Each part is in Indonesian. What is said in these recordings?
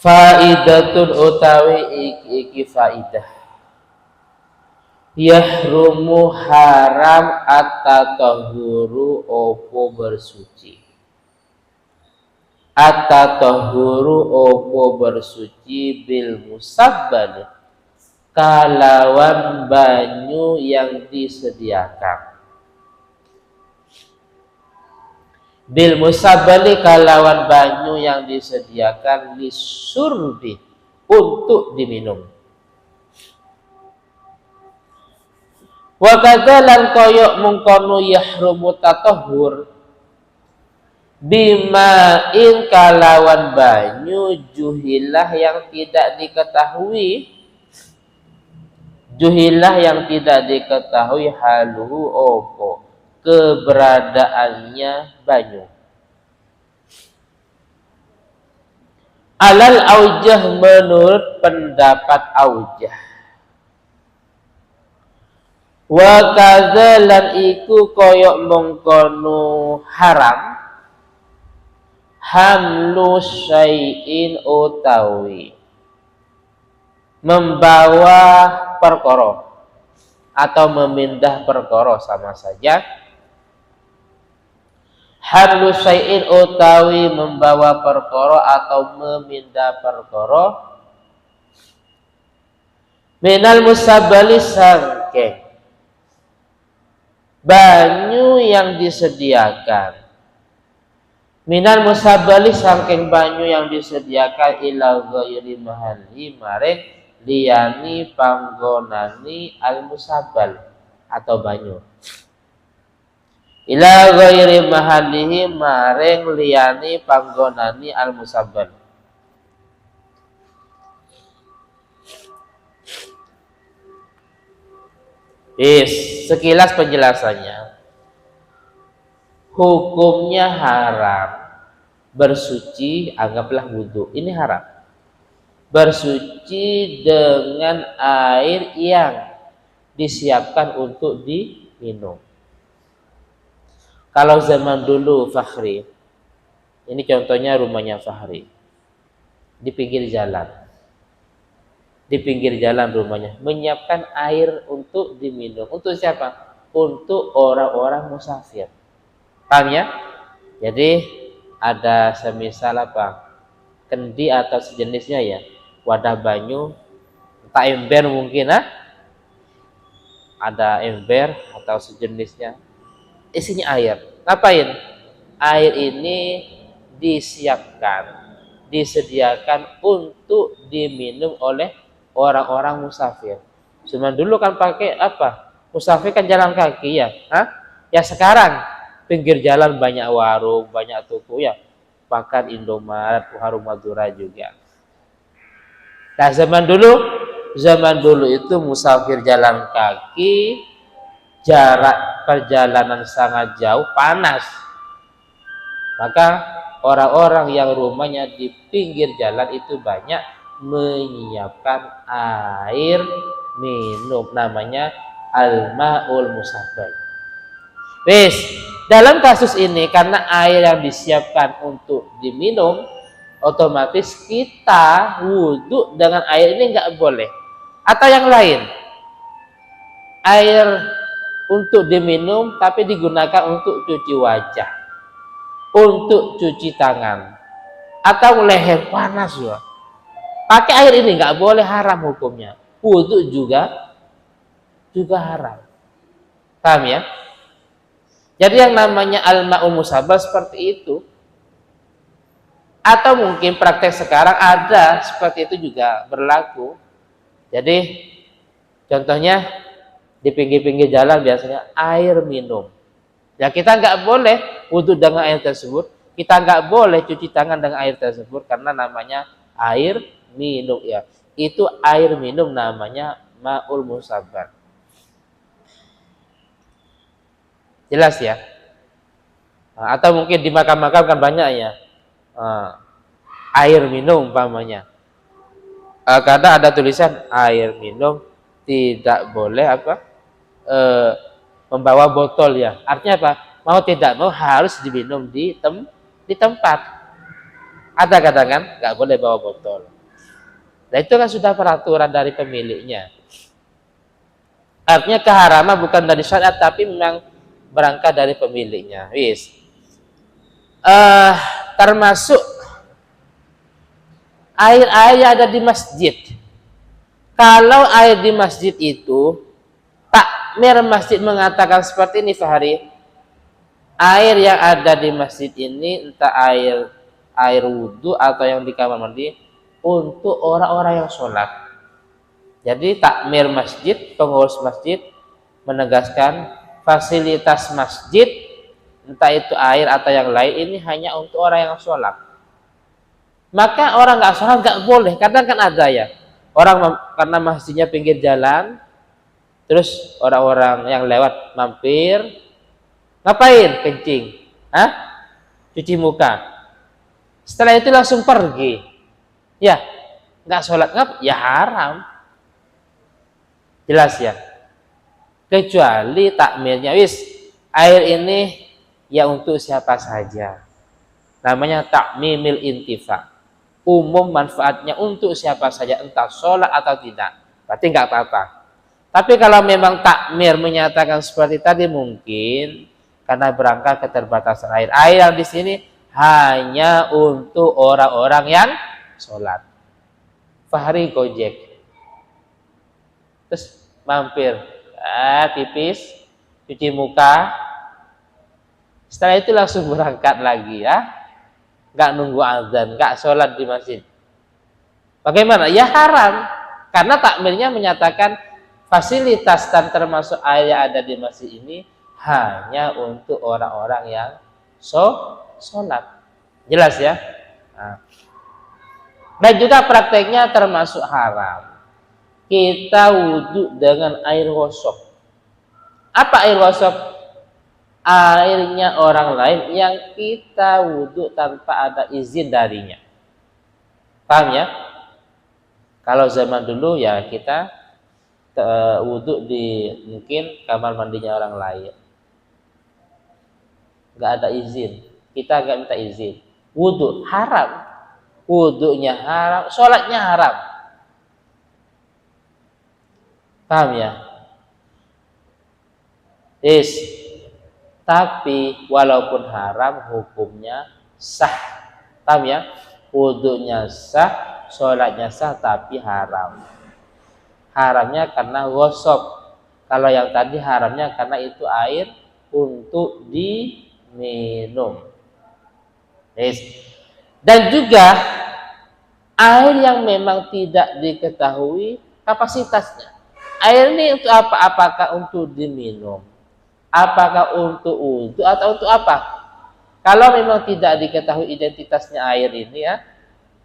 Faidatun utawi iki faidah. Yahrumu haram at-tatahhuru opo bersuci. At-tatahhuru opo bersuci bil musabbal kalawan banyu yang disediakan. Bil musabbali kalawan banyu yang disediakan lisurbi untuk diminum. Wa kadzalan koyok mungkono yahrumu tatahhur bima'in kalawan banyu juhilah yang tidak diketahui haluhu opo keberadaannya banyu. Alal aujah menurut pendapat aujah. Wa kadzalan iku koyok mengkono haram hamlu syai'in utawi membawa perkara atau memindah perkara sama saja. Hamlu syai'in utawi membawa perkara atau memindah perkara minal musabbali sangke banyu yang disediakan. Minal musabbali saking banyu yang disediakan ila ghairi mahalli maring liyani panggonani al musabbal atau banyu. Ila ghairi mahallihi maring liyani panggonani al musabbal. Sekilas penjelasannya. Hukumnya haram. Bersuci, anggaplah wudhu. Ini haram. Bersuci dengan air yang disiapkan untuk diminum. Kalau zaman dulu Fahri, ini contohnya rumahnya Fahri, di pinggir jalan. Di pinggir jalan rumahnya, menyiapkan air untuk diminum. Untuk siapa? Untuk orang-orang musafir. Paham ya? Jadi ada semisal apa? Kendi atau sejenisnya ya, wadah banyu, entah ember mungkin ada ember atau sejenisnya, isinya air. Ngapain? Air ini disiapkan, disediakan untuk diminum oleh orang-orang musafir. Cuman dulu kan pakai apa? Musafir kan jalan kaki ya. Ya sekarang pinggir jalan banyak warung, banyak toko ya. Bahkan Indomaret, Warung Madura juga. Nah zaman dulu itu musafir jalan kaki, jarak perjalanan sangat jauh, panas. Maka orang-orang yang rumahnya di pinggir jalan itu banyak menyiapkan air minum, namanya al-ma'ul musabbal. Dalam kasus ini karena air yang disiapkan untuk diminum, otomatis kita wudhu dengan air ini nggak boleh. Atau yang lain, air untuk diminum tapi digunakan untuk cuci wajah, untuk cuci tangan, atau leher panas ya. Pakai air ini nggak boleh, haram hukumnya. Wudhu juga haram. Paham ya? Jadi yang namanya al-ma'ul musabbal seperti itu. Atau mungkin praktek sekarang ada seperti itu juga berlaku. Jadi contohnya di pinggir-pinggir jalan biasanya air minum. Ya kita nggak boleh wudhu dengan air tersebut. Kita nggak boleh cuci tangan dengan air tersebut karena namanya air minum ya. Itu air minum namanya ma'ul musabbal. Jelas ya? Atau mungkin di makam-makam kan banyak ya. Air minum umpamanya. Kadang ada tulisan air minum tidak boleh membawa botol ya. Artinya apa? Mau tidak mau harus diminum di tempat. Ada kadang kan nggak boleh bawa botol. Nah itu kan sudah peraturan dari pemiliknya. Artinya keharaman bukan dari syariat tapi memang berangkat dari pemiliknya. Wis. Termasuk air-air yang ada di masjid. Kalau air di masjid itu takmir masjid mengatakan seperti ini Fahri, air yang ada di masjid ini entah air wudhu atau yang di kamar mandi untuk orang-orang yang sholat. Jadi takmir masjid, pengurus masjid menegaskan fasilitas masjid entah itu air atau yang lain ini hanya untuk orang yang sholat. Maka orang nggak sholat nggak boleh. Kadang kan ada ya orang karena masjidnya pinggir jalan, terus orang-orang yang lewat mampir, ngapain? Kencing, cuci muka. Setelah itu langsung pergi, ya nggak sholat ya haram, jelas ya. Kecuali takmirnya, wis air ini ya untuk siapa saja, namanya takmimil intifa. Umum manfaatnya untuk siapa saja entah sholat atau tidak, berarti nggak apa-apa. Tapi kalau memang takmir menyatakan seperti tadi mungkin karena berangkat keterbatasan air. Air yang di sini hanya untuk orang-orang yang sholat. Fahri gojek, terus mampir, pipis, cuci muka. Setelah itu langsung berangkat lagi ya. Nggak nunggu azan, nggak sholat di masjid. Bagaimana? Ya haram. Karena takmirnya menyatakan fasilitas dan termasuk air yang ada di masjid ini hanya untuk orang-orang yang sholat. Jelas ya? Nah. Dan juga prakteknya termasuk haram. Kita wudhu dengan air gosok. Apa air gosok? Airnya orang lain yang kita wudhu tanpa ada izin darinya. Paham ya? Kalau zaman dulu ya kita wudhu di mungkin kamar mandinya orang lain, nggak ada izin, kita nggak minta izin, wudhu haram, wudhunya haram, sholatnya haram. Paham ya? Tapi walaupun haram hukumnya sah. Paham ya? Wudhunya sah, sholatnya sah tapi haram. Haramnya karena gosok. Kalau yang tadi haramnya karena itu air untuk diminum. Dan juga air yang memang tidak diketahui kapasitasnya. Air ini untuk apa? Apakah untuk diminum? Apakah untuk wudhu atau untuk apa? Kalau memang tidak diketahui identitasnya air ini ya,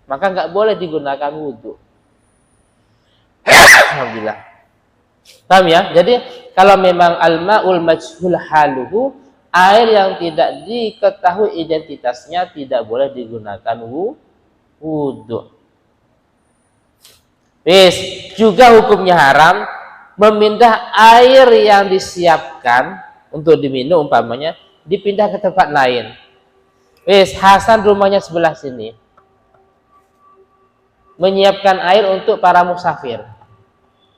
maka nggak boleh digunakan wudhu. Alhamdulillah. Paham ya? Jadi kalau memang al-ma'ul majhul haluhu, air yang tidak diketahui identitasnya tidak boleh digunakan wudhu. Juga hukumnya haram memindah air yang disiapkan untuk diminum umpamanya dipindah ke tempat lain. Hasan rumahnya sebelah sini menyiapkan air untuk para musafir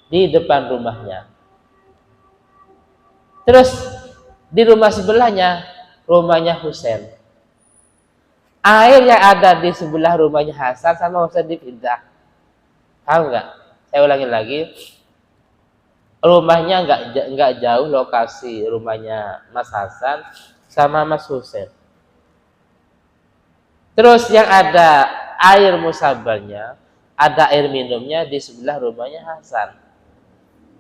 di depan rumahnya. Terus di rumah sebelahnya rumahnya Husain. Air yang ada di sebelah rumahnya Hasan sama Husain dipindah. Tahu nggak? Saya ulangi lagi. Rumahnya nggak jauh lokasi rumahnya Mas Hasan sama Mas Husain. Terus yang ada air musabalnya, ada air minumnya di sebelah rumahnya Hasan.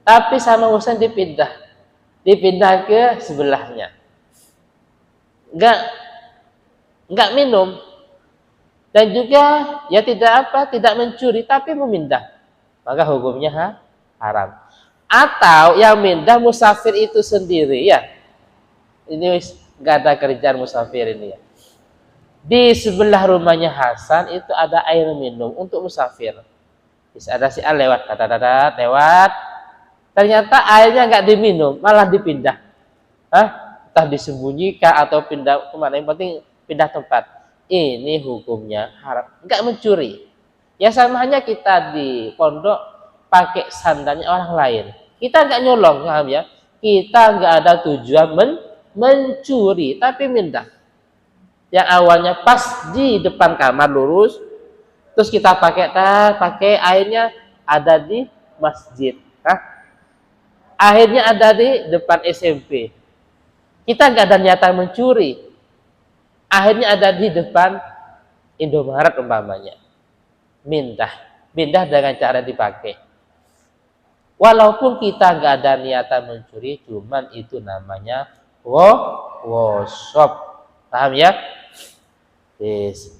Tapi sama Husain dipindah ke sebelahnya. Nggak minum. Dan juga ya tidak mencuri tapi memindah. Maka hukumnya haram. Atau yang mindah musafir itu sendiri ya. Ini nggak ada kerjaan musafir ini ya. Di sebelah rumahnya Hasan itu ada air minum untuk musafir. Bisa ada si A lewat, lewat. Ternyata airnya nggak diminum, malah dipindah. Entah disembunyikan atau pindah kemana. Yang penting pindah tempat. ini hukumnya haram, nggak mencuri. Ya sama hanya kita di pondok pakai sandalnya orang lain, kita nggak nyolong, paham ya? Kita nggak ada tujuan mencuri, tapi mindah. Yang awalnya pas di depan kamar lurus, terus kita pakai airnya ada di masjid, akhirnya ada di depan SMP. Kita nggak ada niatan mencuri, akhirnya ada di depan Indomaret umpamanya. Mindah dengan cara dipakai. Walaupun kita nggak ada niatan mencuri, cuman itu namanya workshop. Paham ya? Yes.